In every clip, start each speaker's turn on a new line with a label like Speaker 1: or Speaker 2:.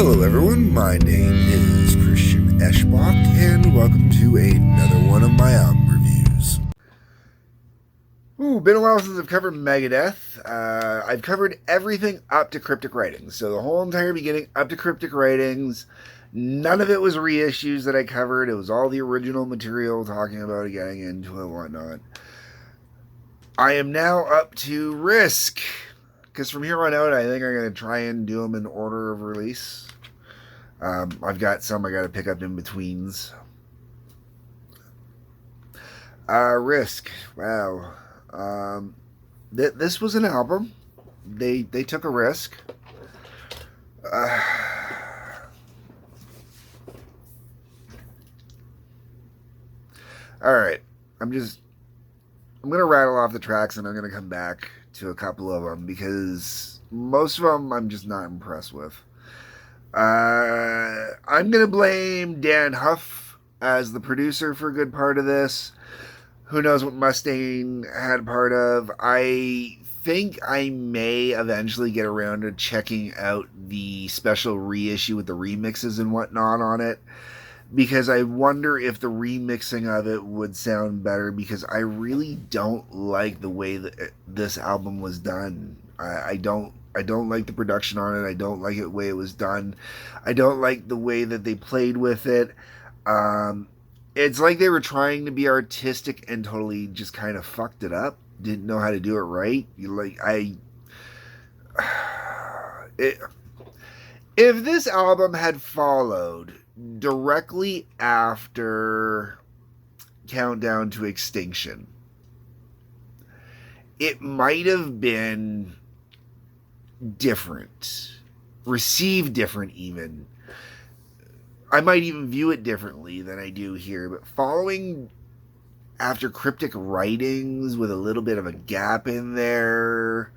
Speaker 1: Hello everyone, my name is Christian Eschbach, and welcome to another one of my album reviews. Been a while since I've covered Megadeth. I've covered everything up to Cryptic Writings, so the whole entire beginning up to Cryptic Writings. None of it was reissues that I covered. It was all the original material, talking about it, getting into it, whatnot. I am now up to Risk, because from here on out, I think I'm going to try and do them in order of release. I've got some I got to pick up in betweens. Risk. Wow. This was an album. They took a risk. All right. I'm going to rattle off the tracks and I'm going to come back to a couple of them because most of them I'm just not impressed with. I'm going to blame Dan Huff as the producer for a good part of this. Who knows what Mustaine had part of. I think I may eventually get around to checking out the special reissue with the remixes and whatnot on it, because I wonder if the remixing of it would sound better, because I really don't like the way that this album was done. I don't like the production on it. I don't like the way it was done. I don't like the way that they played with it. It's like they were trying to be artistic and totally just kind of fucked it up. Didn't know how to do it right. If this album had followed directly after Countdown to Extinction, it might have been different, received different even. I might even view it differently than I do here, but following after Cryptic Writings with a little bit of a gap in there.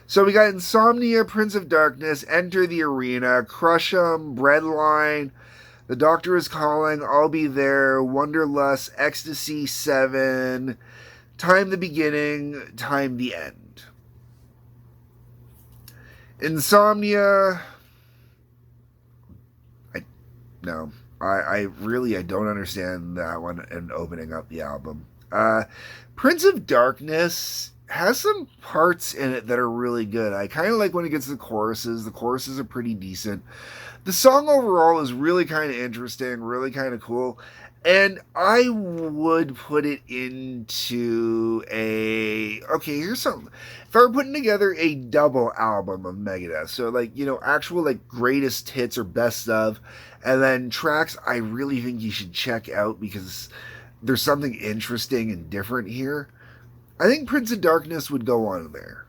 Speaker 1: So we got Insomnia, Prince of Darkness, Enter the Arena, Crush 'Em, Breadline, The Doctor is Calling, I'll Be There, Wonderlust, Ecstasy 7, Time the Beginning, Time the End. Insomnia, I really don't understand that one and opening up the album. Prince of Darkness has some parts in it that are really good. I kind of like when it gets to the choruses. The choruses are pretty decent. The song overall is really kind of interesting, really kind of cool. And I would put it into here's something. If I were putting together a double album of Megadeth, so actual greatest hits or best of, and then tracks I really think you should check out because there's something interesting and different here, I think Prince of Darkness would go on there.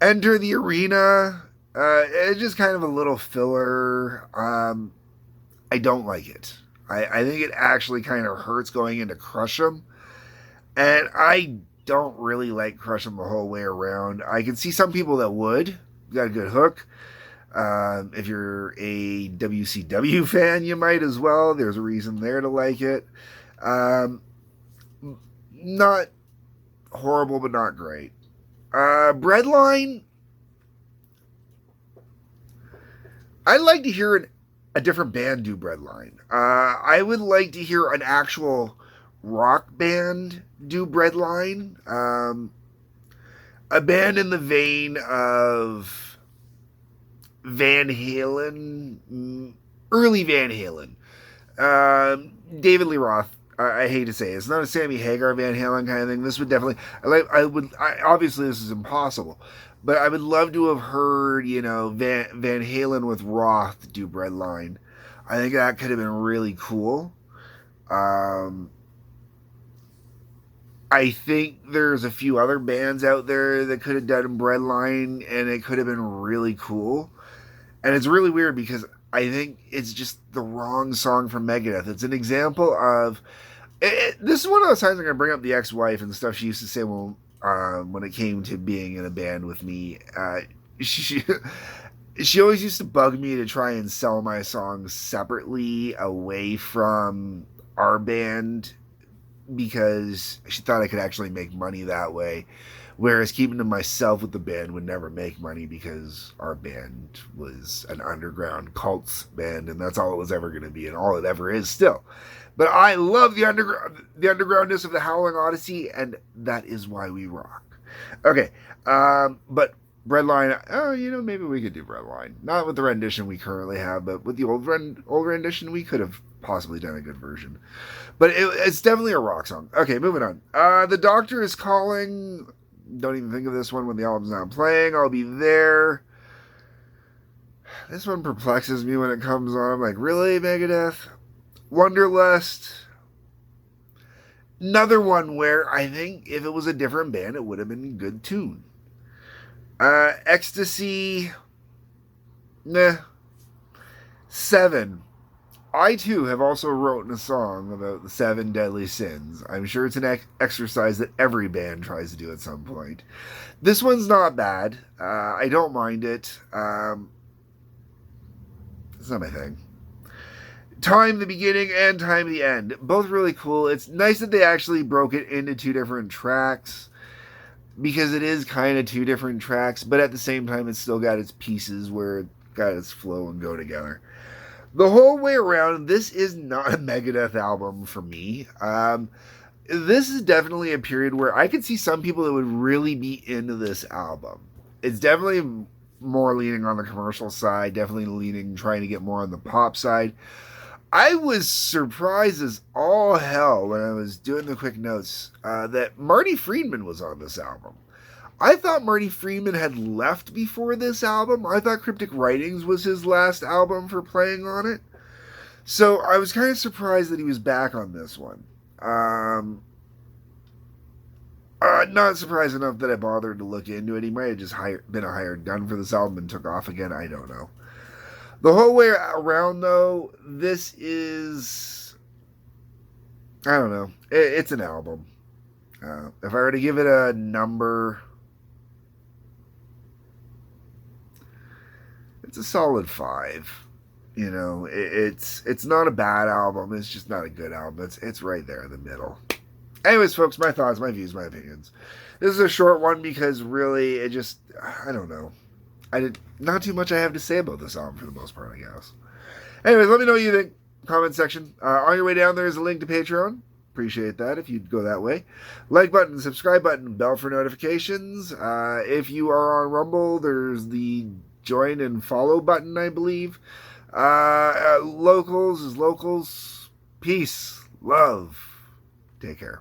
Speaker 1: Enter the Arena, it's just kind of a little filler. I don't like it. I think it actually kind of hurts going into Crush 'Em. And I don't really like Crush 'Em the whole way around. I can see some people that would. Got a good hook. If you're a WCW fan, you might as well. There's a reason there to like it. Not horrible, but not great. Breadline, I'd like to hear a different band do Breadline. I would like to hear an actual rock band do Breadline. A band in the vein of Van Halen, early Van Halen. David Lee Roth. I hate to say it. It's not a Sammy Hagar Van Halen kind of thing. This would definitely, obviously this is impossible, but I would love to have heard, Van Halen with Roth do Breadline. I think that could have been really cool. I think there's a few other bands out there that could have done Breadline, and it could have been really cool. And it's really weird because I think it's just the wrong song from Megadeth. It's an example of... this is one of those times I'm going to bring up the ex-wife and stuff she used to say when it came to being in a band with me. She always used to bug me to try and sell my songs separately away from our band because she thought I could actually make money that way. Whereas keeping to myself with the band would never make money because our band was an underground cults band, and that's all it was ever going to be, and all it ever is still. But I love the undergroundness of the Howling Odyssey, and that is why we rock. Okay, but Breadline, oh, maybe we could do Breadline. Not with the rendition we currently have, but with the old rendition, we could have possibly done a good version. But it's definitely a rock song. Okay, moving on. The Doctor is Calling. Don't even think of this one when the album's not playing. I'll be there. This one perplexes me when it comes on. I'm like, really, Megadeth? Wanderlust. Another one where I think if it was a different band, it would have been a good tune. Ecstasy. Nah. 7. I too have also written a song about the 7 deadly sins. I'm sure it's an exercise that every band tries to do at some point. This one's not bad. I don't mind it. It's not my thing. Time the beginning and Time the end. Both really cool. It's nice that they actually broke it into 2 different tracks, because it is kind of 2 different tracks, but at the same time it's still got its pieces where it got its flow and go together. The whole way around, this is not a Megadeth album for me. This is definitely a period where I could see some people that would really be into this album. It's definitely more leaning on the commercial side, definitely trying to get more on the pop side. I was surprised as all hell when I was doing the quick notes that Marty Friedman was on this album. I thought Marty Friedman had left before this album. I thought Cryptic Writings was his last album for playing on it. So I was kind of surprised that he was back on this one. Not surprised enough that I bothered to look into it. He might have just been a hired gun for this album and took off again. I don't know. The whole way around, though, this is... I don't know. It's an album. If I were to give it a number... It's a solid 5. It's not a bad album. It's just not a good album. It's right there in the middle. Anyways, folks, my thoughts, my views, my opinions. This is a short one because really, I don't know. Not too much I have to say about this album for the most part, I guess. Anyways, let me know what you think. Comment section. On your way down, there's a link to Patreon. Appreciate that if you'd go that way. Like button, subscribe button, bell for notifications. If you are on Rumble, there's the join and follow button, I believe. Locals is locals. Peace. Love. Take care.